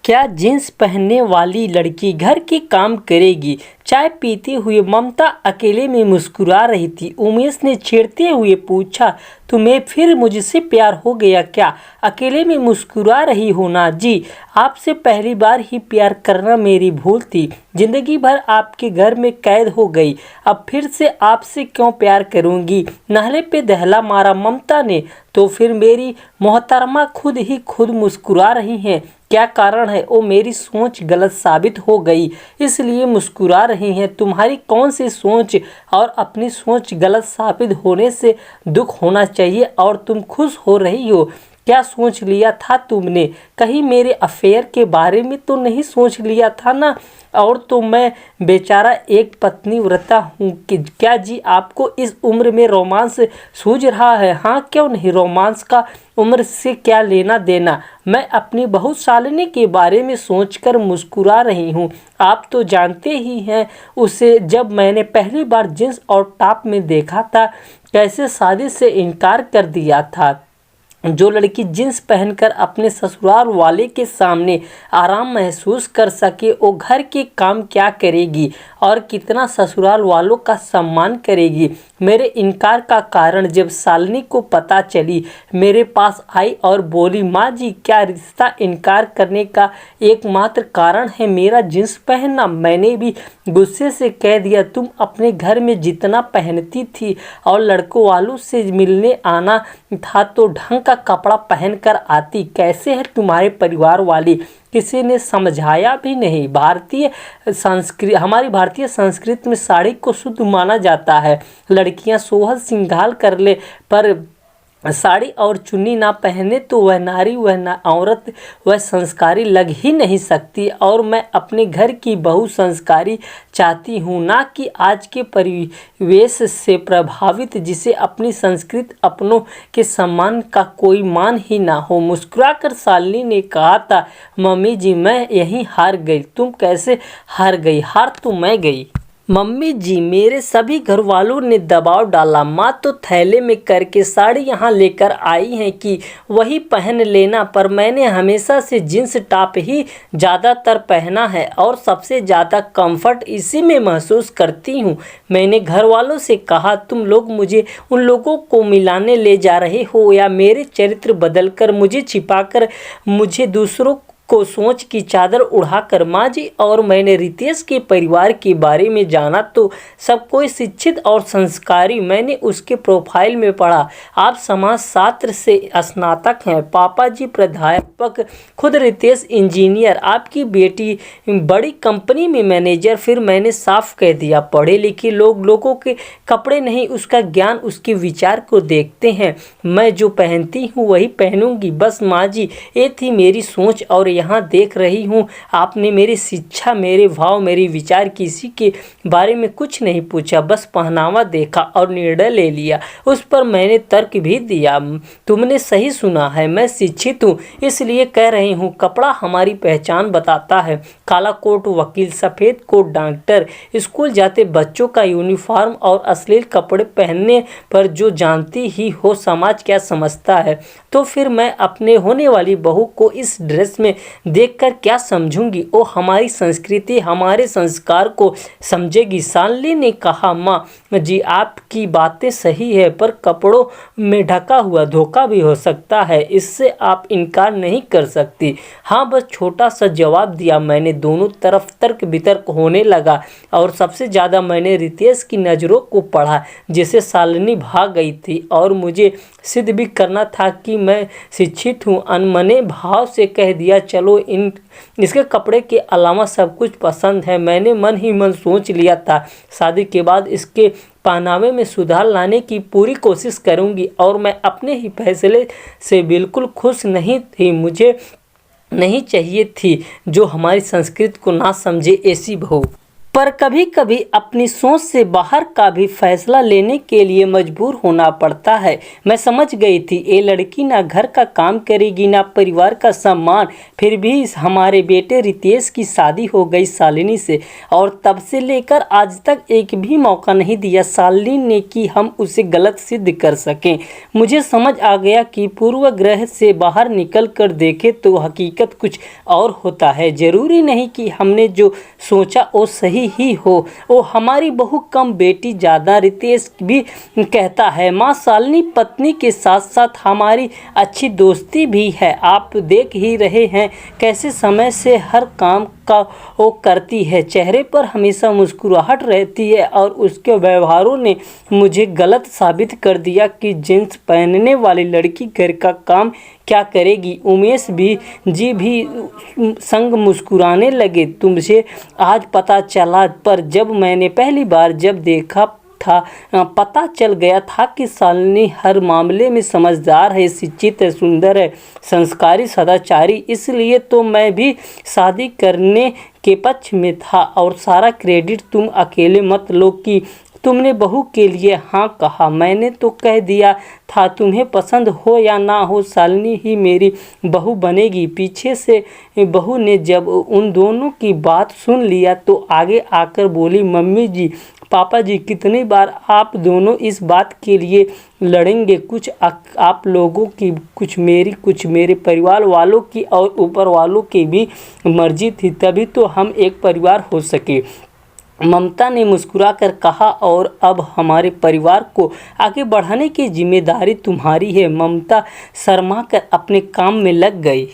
क्या जींस पहनने वाली लड़की घर के काम करेगी? चाय पीते हुए ममता अकेले में मुस्कुरा रही थी। उमेश ने छेड़ते हुए पूछा, तुम्हें फिर मुझसे प्यार हो गया क्या? अकेले में मुस्कुरा रही हो ना? जी, आपसे पहली बार ही प्यार करना मेरी भूल थी। जिंदगी भर आपके घर में कैद हो गई, अब फिर से आपसे क्यों प्यार करूंगी? नाले पे दहला मारा ममता ने। तो फिर मेरी मोहतरमा खुद ही खुद मुस्कुरा रही हैं। क्या कारण है? ओ मेरी सोच गलत साबित हो गई इसलिए मुस्कुरा रही हैं। तुम्हारी कौन सी सोच? और अपनी सोच गलत साबित होने से दुख होना चाहिए और तुम खुश हो रही हो। क्या सोच लिया था तुमने? कहीं मेरे अफेयर के बारे में तो नहीं सोच लिया था ना? और तो मैं बेचारा एक पत्नी व्रता हूँ कि क्या जी आपको इस उम्र में रोमांस सूझ रहा है? हाँ क्यों नहीं, रोमांस का उम्र से क्या लेना देना। मैं अपनी बहू शालिनी के बारे में सोचकर मुस्कुरा रही हूँ। आप तो जानते ही हैं उसे जब मैंने पहली बार जींस और टॉप में देखा था कैसे शादी से इनकार कर दिया था। जो लड़की जींस पहनकर अपने ससुराल वाले के सामने आराम महसूस कर सके वो घर के काम क्या करेगी और कितना ससुराल वालों का सम्मान करेगी। मेरे इनकार का कारण जब शालिनी को पता चली, मेरे पास आई और बोली, माँ जी क्या रिश्ता इनकार करने का एकमात्र कारण है मेरा जींस पहनना? मैंने भी गुस्से से कह दिया, तुम अपने घर में जितना पहनती थी और लड़कों वालों से मिलने आना था तो ढंग का कपड़ा पहनकर आती। कैसे है तुम्हारे परिवार वाले? किसी ने समझाया भी नहीं। हमारी भारतीय संस्कृति में साड़ी को शुद्ध माना जाता है। लड़कियां सोहल श्रृंगार कर ले पर साड़ी और चुन्नी ना पहने तो वह नारी, वह ना औरत, वह संस्कारी लग ही नहीं सकती। और मैं अपने घर की बहू संस्कारी चाहती हूँ, ना कि आज के परिवेश से प्रभावित जिसे अपनी संस्कृति अपनों के सम्मान का कोई मान ही ना हो। मुस्कुराकर शालिनी ने कहा था, मम्मी जी मैं यहीं हार गई। तुम कैसे हार गई? हार तो मैं गई मम्मी जी, मेरे सभी घर वालों ने दबाव डाला। माँ तो थैले में करके साड़ी यहाँ लेकर आई हैं कि वही पहन लेना, पर मैंने हमेशा से जींस टॉप ही ज़्यादातर पहना है और सबसे ज़्यादा कंफर्ट इसी में महसूस करती हूँ। मैंने घर वालों से कहा, तुम लोग मुझे उन लोगों को मिलाने ले जा रहे हो या मेरे चरित्र बदलकर मुझे छिपाकर मुझे दूसरों को सोच की चादर उड़ाकर? माँ जी, और मैंने रितेश के परिवार के बारे में जाना तो सब कोई शिक्षित और संस्कारी। मैंने उसके प्रोफाइल में पढ़ा, आप समाज शास्त्र से स्नातक हैं, पापा जी प्राध्यापक, खुद रितेश इंजीनियर, आपकी बेटी बड़ी कंपनी में मैनेजर। फिर मैंने साफ कह दिया, पढ़े लिखे लोगों के कपड़े नहीं, उसका ज्ञान उसके विचार को देखते हैं। मैं जो पहनती हूँ वही पहनूंगी बस। माँ जी, ये थी मेरी सोच और यहाँ देख रही हूँ आपने मेरी शिक्षा, मेरे भाव, मेरी विचार किसी के बारे में कुछ नहीं पूछा, बस पहनावा देखा और निर्णय ले लिया। उस पर मैंने तर्क भी दिया। तुमने सही सुना है, मैं शिक्षित हूँ इसलिए कह रही हूँ। कपड़ा हमारी पहचान बताता है। काला कोट वकील, सफ़ेद कोट डॉक्टर, स्कूल जाते बच्चों का यूनिफॉर्म और अश्लील कपड़े पहनने पर जो जानती ही हो समाज क्या समझता है, तो फिर मैं अपने होने वाली बहू को इस ड्रेस में देखकर क्या समझूंगी? वो हमारी संस्कृति, हमारे संस्कार को समझेगी। शालिनी ने कहा, माँ जी आपकी बातें सही है, पर कपड़ों में ढका हुआ धोखा भी हो सकता है, इससे आप इनकार नहीं कर सकती। हाँ, बस छोटा सा जवाब दिया मैंने। दोनों तरफ तर्क वितर्क होने लगा और सबसे ज़्यादा मैंने रितेश की नज़रों को पढ़ा जिसे शालिनी भाग गई थी और मुझे सिद्ध भी करना था कि मैं शिक्षित हूँ। अनमने भाव से कह दिया, चलो इसके कपड़े के अलावा सब कुछ पसंद है। मैंने मन ही मन सोच लिया था, शादी के बाद इसके पहनावे में सुधार लाने की पूरी कोशिश करूंगी और मैं अपने ही फैसले से बिल्कुल खुश नहीं थी। मुझे नहीं चाहिए थी जो हमारी संस्कृति को ना समझे ऐसी बहू। पर कभी कभी अपनी सोच से बाहर का भी फैसला लेने के लिए मजबूर होना पड़ता है। मैं समझ गई थी ये लड़की ना घर का काम करेगी ना परिवार का सम्मान। फिर भी हमारे बेटे रितेश की शादी हो गई शालिनी से, और तब से लेकर आज तक एक भी मौका नहीं दिया शालिनी ने कि हम उसे गलत सिद्ध कर सकें। मुझे समझ आ गया कि पूर्व ग्रह से बाहर निकल कर देखे तो हकीकत कुछ और होता है। जरूरी नहीं कि हमने जो सोचा वो सही ही हो। वो हमारी बहु कम बेटी ज़्यादा, रितेश भी कहता है। माँ शालिनी पत्नी के साथ साथ हमारी अच्छी दोस्ती भी है। आप देख ही रहे हैं कैसे समय से हर काम का वो करती है। चेहरे पर हमेशा मुस्कुराहट रहती है, और उसके व्यवहारों ने मुझे गलत साबित कर दिया कि जींस पहनने वाली लड़की घर का काम क्या करेगी। उमेश भी संग मुस्कुराने लगे। तुमसे आज पता चला, पर जब मैंने पहली बार जब देखा था पता चल गया था कि शालिनी हर मामले में समझदार है, शिक्षित है, सुंदर है, संस्कारी, सदाचारी। इसलिए तो मैं भी शादी करने के पक्ष में था, और सारा क्रेडिट तुम अकेले मत लो कि तुमने बहू के लिए हाँ कहा। मैंने तो कह दिया था तुम्हें पसंद हो या ना हो शालिनी ही मेरी बहू बनेगी। पीछे से बहू ने जब उन दोनों की बात सुन लिया तो आगे आकर बोली, मम्मी जी, पापा जी, कितनी बार आप दोनों इस बात के लिए लड़ेंगे? कुछ आप लोगों की, कुछ मेरी, कुछ मेरे परिवार वालों की और ऊपर वालों की भी मर्जी थी, तभी तो हम एक परिवार हो सके। ममता ने मुस्कुराकर कहा, और अब हमारे परिवार को आगे बढ़ाने की जिम्मेदारी तुम्हारी है। ममता शर्मा कर अपने काम में लग गई।